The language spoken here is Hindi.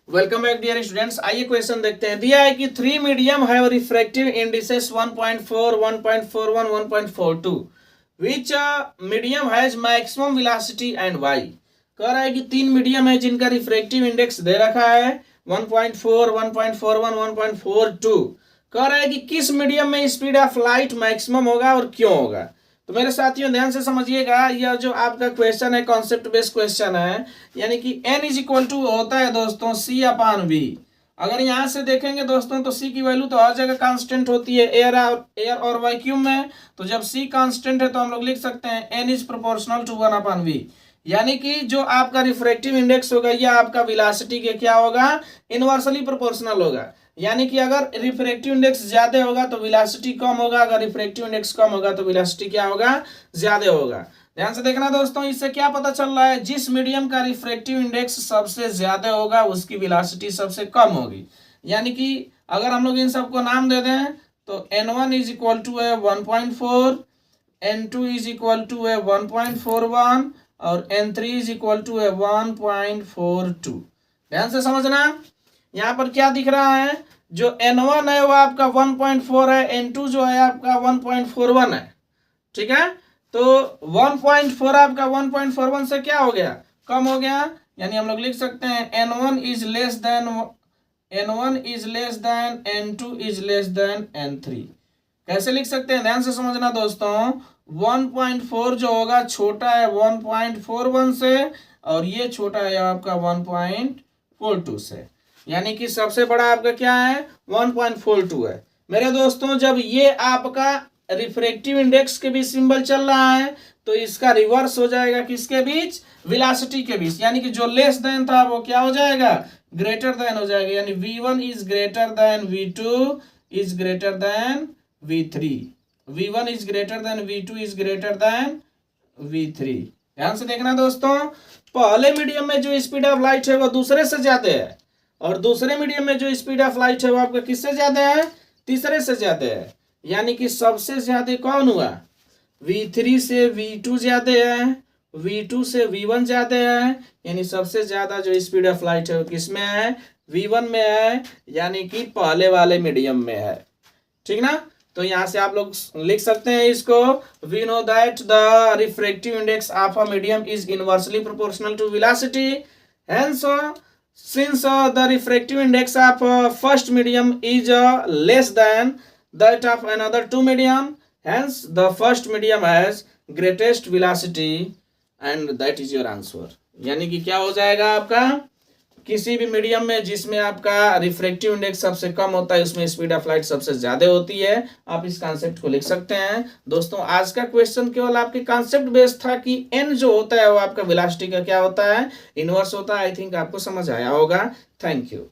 Welcome back dear students. आइए क्वेश्चन देखते हैं। दिया है कि three medium have refractive indices 1.4, 1.41, 1.42 which medium has maximum velocity and why. कह रहा है कि तीन मीडियम है जिनका रिफ्रैक्टिव इंडेक्स दे रखा है 1.4, 1.41, 1.42। कह रहा है कि किस मीडियम में स्पीड ऑफ लाइट मैक्सिमम होगा और क्यों होगा। तो मेरे साथियों ध्यान से समझिएगा, यह जो आपका क्वेश्चन है कॉन्सेप्ट बेस्ड क्वेश्चन है, यानी कि n इज इक्वल टू होता है दोस्तों c अपान v। अगर यहाँ से देखेंगे दोस्तों तो c की वैल्यू तो हर जगह कांस्टेंट होती है एयर और वैक्यूम में। तो जब c कांस्टेंट है तो हम लोग लिख सकते हैं n is proportional to 1 upon v, यानी कि जो आपका रिफ्रैक्टिव इंडेक्स होगा यह आपका वेलोसिटी के क्या होगा, इनवर्सली प्रोपोर्शनल होगा। यानी कि अगर रिफ्रैक्टिव इंडेक्स ज्यादा होगा तो वेलोसिटी कम होगा, अगर रिफ्रैक्टिव इंडेक्स कम होगा तो वेलोसिटी क्या होगा, ज्यादा होगा। ध्यान से देखना दोस्तों, इससे क्या पता चल रहा है, जिस मीडियम का रिफ्रैक्टिव इंडेक्स सबसे ज्यादा होगा उसकी वेलोसिटी सबसे कम होगी। यानी कि अगर हम लोग इन सबको नाम दे दें तो n1 इज इक्वल टू है 1.4, n2 इज इक्वल टू है 1.41 और n3 इज इक्वल टू है 1.42। ध्यान से समझना, यहाँ पर क्या दिख रहा है, जो n1 है वो आपका 1.4 है, n2 जो है आपका 1.41 है। ठीक है, तो 1.4 आपका 1.41 से क्या हो गया, कम हो गया। यानी हम लोग लिख सकते हैं n1 is less than n2 is less than n3। कैसे लिख सकते हैं, ध्यान से समझना दोस्तों। 1.4 जो होगा छोटा है 1.41 से और ये छोटा है आपका 1.42 से, यानी कि सबसे बड़ा आपका क्या है 1.42 है। मेरे दोस्तों जब ये आपका रिफ्रैक्टिव इंडेक्स के बीच सिंबल चल रहा है तो इसका रिवर्स हो जाएगा किसके बीच, वेलोसिटी के बीच। यानी कि जो लेस देन था वो क्या हो जाएगा, ग्रेटर देन हो जाएगा। यानी v1 is greater than v2 is greater than v3, v1 is greater than v2 is greater than v3। ध्यान से देखना दोस्तों, पहले मीडियम में जो स्पीड ऑफ लाइट है वो दूसरे से ज्यादा है और दूसरे मीडियम में जो स्पीड ऑफ लाइट है वो आपका किससे ज्यादा है, तीसरे से ज्यादा है। यानी कि सबसे ज्यादा कौन हुआ, v3 से v2 ज्यादा है, v2 से v1 ज्यादा है। यानी सबसे ज्यादा जो स्पीड ऑफ लाइट है वो किस में है, v1 में है, यानी कि पहले वाले मीडियम में है। ठीक ना, तो यहाँ से आप लोग लिख सकते हैं इसको, we know that the refractive index of a medium is inversely proportional to velocity, hence since the refractive index of first medium is less than that of another two medium, hence the first medium has greatest velocity and that is your answer। यानी कि क्या हो जाएगा आपका, किसी भी मीडियम में जिसमें आपका रिफ्रैक्टिव इंडेक्स सबसे कम होता है उसमें स्पीड ऑफ लाइट सबसे ज्यादा होती है। आप इस कॉन्सेप्ट को लिख सकते हैं। दोस्तों आज का क्वेश्चन केवल आपके कॉन्सेप्ट बेस्ड था कि n जो होता है वो आपका वेलोसिटी का क्या होता है, इनवर्स होता है। आई थिंक आपको समझ आया होगा। Thank you.